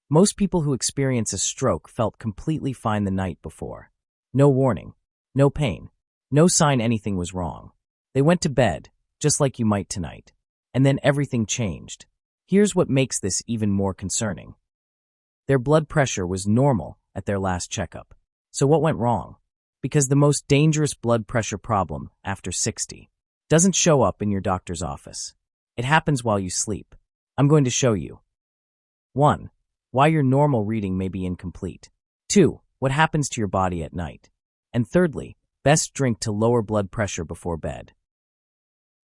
Most people who experience a stroke felt completely fine the night before. No warning, no pain, no sign anything was wrong. They went to bed, just like you might tonight. And then everything changed. Here's what makes this even more concerning. Their blood pressure was normal at their last checkup. So what went wrong? Because the most dangerous blood pressure problem after 60 doesn't show up in your doctor's office. It happens while you sleep. I'm going to show you. 1. Why your normal reading may be incomplete. 2. What happens to your body at night. And thirdly, best drink to lower blood pressure before bed.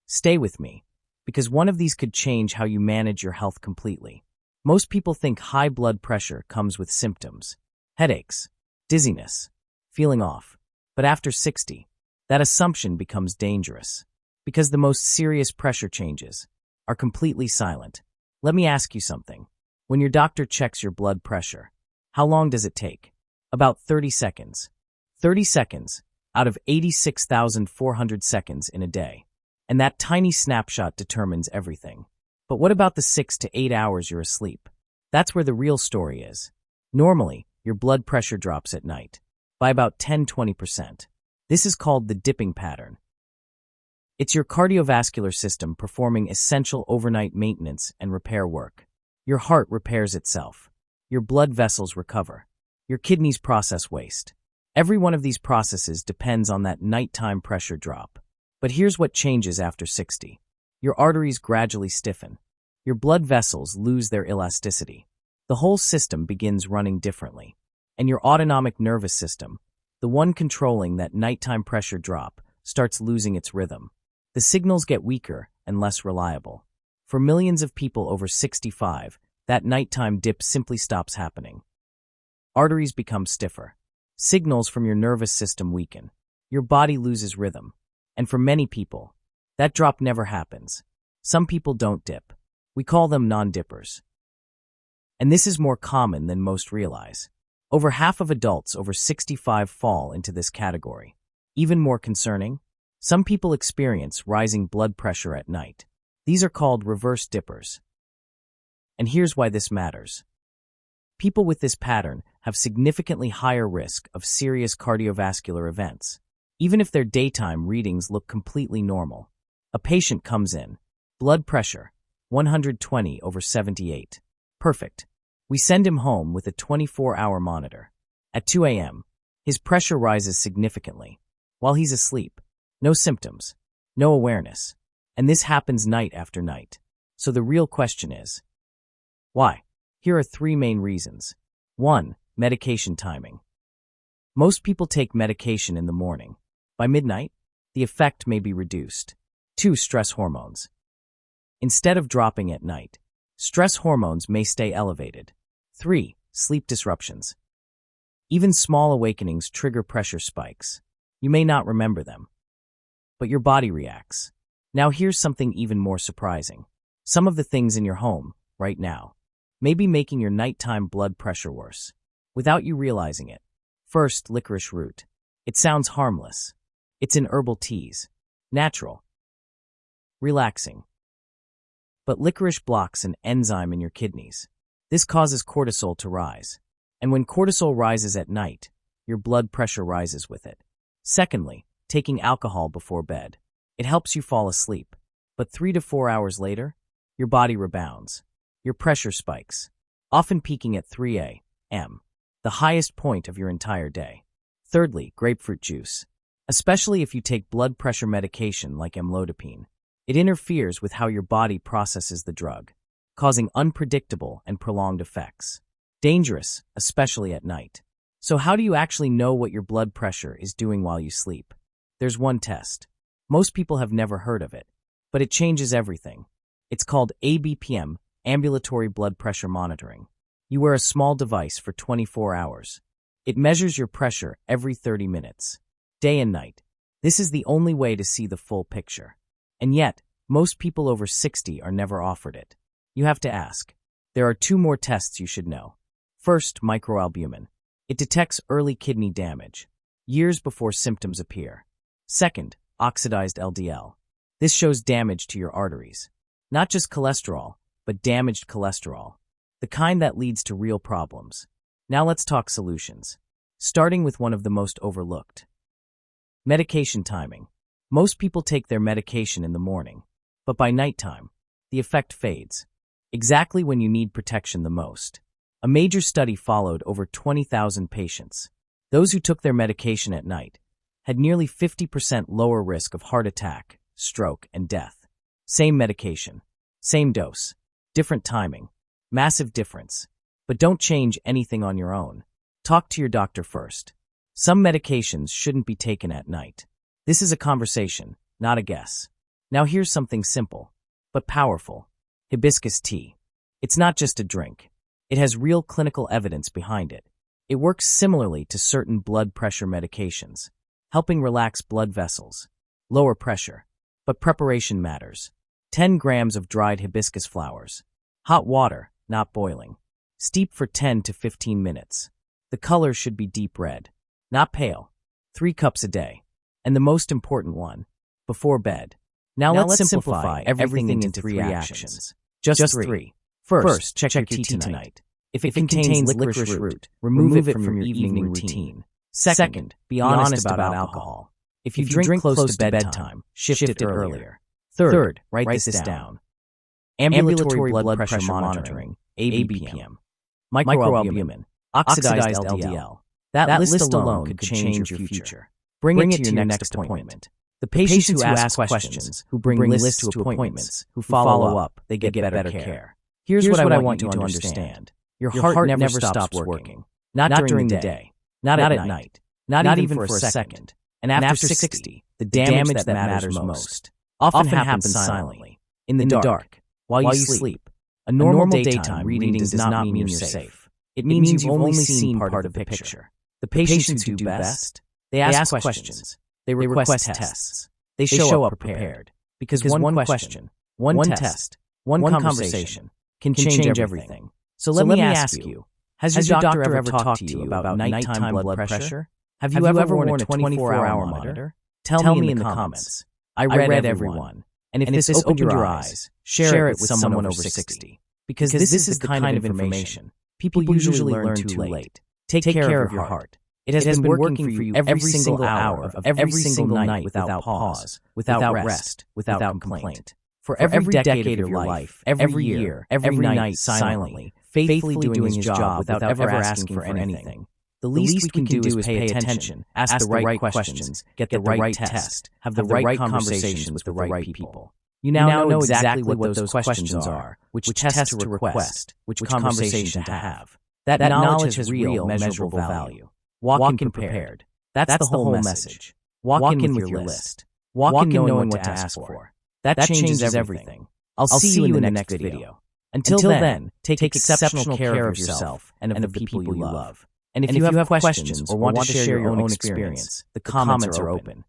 Stay with me, because one of these could change how you manage your health completely. Most people think high blood pressure comes with symptoms, headaches, dizziness, feeling off. But after 60, that assumption becomes dangerous, because the most serious pressure changes are completely silent. Let me ask you something. When your doctor checks your blood pressure, how long does it take? About 30 seconds. 30 seconds out of 86,400 seconds in a day. And that tiny snapshot determines everything. But what about the 6 to 8 hours you're asleep? That's where the real story is. Normally, your blood pressure drops at night by about 10–20%. This is called the dipping pattern. It's your cardiovascular system performing essential overnight maintenance and repair work. Your heart repairs itself. Your blood vessels recover. Your kidneys process waste. Every one of these processes depends on that nighttime pressure drop. But here's what changes after 60. Your arteries gradually stiffen. Your blood vessels lose their elasticity. The whole system begins running differently. And your autonomic nervous system, the one controlling that nighttime pressure drop, starts losing its rhythm. The signals get weaker and less reliable. For millions of people over 65, that nighttime dip simply stops happening. Arteries become stiffer. Signals from your nervous system weaken. Your body loses rhythm. And for many people, that drop never happens. Some people don't dip. We call them non-dippers. And this is more common than most realize. Over half of adults over 65 fall into this category. Even more concerning, some people experience rising blood pressure at night. These are called reverse dippers. And here's why this matters. People with this pattern have significantly higher risk of serious cardiovascular events, even if their daytime readings look completely normal. A patient comes in, blood pressure, 120/78. Perfect. We send him home with a 24-hour monitor. At 2 a.m., his pressure rises significantly. While he's asleep, no symptoms, no awareness. And this happens night after night. So the real question is, why? Here are 3 main reasons. 1. Medication timing. Most people take medication in the morning. By midnight, the effect may be reduced. 2. Stress hormones. Instead of dropping at night, stress hormones may stay elevated. 3. Sleep disruptions. Even small awakenings trigger pressure spikes. You may not remember them, but your body reacts. Now here's something even more surprising. Some of the things in your home, right now, may be making your nighttime blood pressure worse, without you realizing it. First, licorice root. It sounds harmless. It's in herbal teas. Natural. Relaxing. But licorice blocks an enzyme in your kidneys. This causes cortisol to rise. And when cortisol rises at night, your blood pressure rises with it. Secondly, taking alcohol before bed. It helps you fall asleep. But 3 to 4 hours later, your body rebounds. Your pressure spikes, often peaking at 3 a.m., the highest point of your entire day. Thirdly, grapefruit juice. Especially if you take blood pressure medication like amlodipine. It interferes with how your body processes the drug, causing unpredictable and prolonged effects. Dangerous, especially at night. So how do you actually know what your blood pressure is doing while you sleep? There's one test. Most people have never heard of it, but it changes everything. It's called ABPM, ambulatory blood pressure monitoring. You wear a small device for 24 hours. It measures your pressure every 30 minutes, day and night. This is the only way to see the full picture. And yet, most people over 60 are never offered it. You have to ask. There are 2 more tests you should know. First, microalbumin. It detects early kidney damage, years before symptoms appear. Second, oxidized LDL. This shows damage to your arteries. Not just cholesterol, but damaged cholesterol. the kind that leads to real problems. Now let's talk solutions. Starting with one of the most overlooked. Medication timing. Most people take their medication in the morning, but by nighttime, the effect fades. Exactly when you need protection the most. A major study followed over 20,000 patients. Those who took their medication at night had nearly 50% lower risk of heart attack, stroke, and death. Same medication, same dose, different timing, massive difference. But don't change anything on your own. Talk to your doctor first. Some medications shouldn't be taken at night. This is a conversation, not a guess. Now here's something simple, but powerful. Hibiscus tea. It's not just a drink. It has real clinical evidence behind it. It works similarly to certain blood pressure medications, helping relax blood vessels, lower pressure. But preparation matters. 10 grams of dried hibiscus flowers. Hot water, not boiling. Steep for 10 to 15 minutes. The color should be deep red, not pale. 3 cups a day. And the most important one, before bed. Now let's simplify everything into 3 actions. Just 3. First, check your tea tonight. If it contains licorice root, remove it from your evening routine. Second, be honest about alcohol. If you drink close to bedtime, shift it earlier. Third, write this down. Ambulatory blood pressure monitoring, ABPM. Microalbumin, oxidized LDL. That list alone could change your future. Bring it to your next appointment. The patients who ask questions, who bring lists to appointments, who follow up, they get better care. Here's what I want you to understand. Your heart never stops working. Not during the day. Not at night. Not even for a second. And after 60, the damage that matters most often happens silently, in the dark, while you sleep. A normal daytime reading does not mean you're safe. It means you've only seen part of the picture. The patients who do best, they ask questions. They request tests. They show up prepared. Because one question, one test, one conversation can change everything. So let me ask you, has your doctor ever talked to you about nighttime blood pressure? Have you ever worn a 24-hour monitor? Tell me in the comments. I read every one. And if this opened your eyes, share it with someone over 60. Because this is the kind of information people usually learn too late. Take care of your heart. It has been working for you every single hour of every single night without pause, without rest, without complaint. For every decade of your life, every year, every night, silently, faithfully doing his job without ever asking for anything. The least we can do is pay attention, ask the right questions, get the right test, have the right conversations with the right people. You now know exactly what those questions are, which test to request, which conversation to have. That knowledge has real, measurable value. Walk in prepared. That's the whole message. Walk in with your list. Walk in knowing what to ask for. That changes everything. I'll see you in the next video. Until then, take exceptional care of yourself and of the people you love. And if you have questions or want to share your own experience, the comments are open.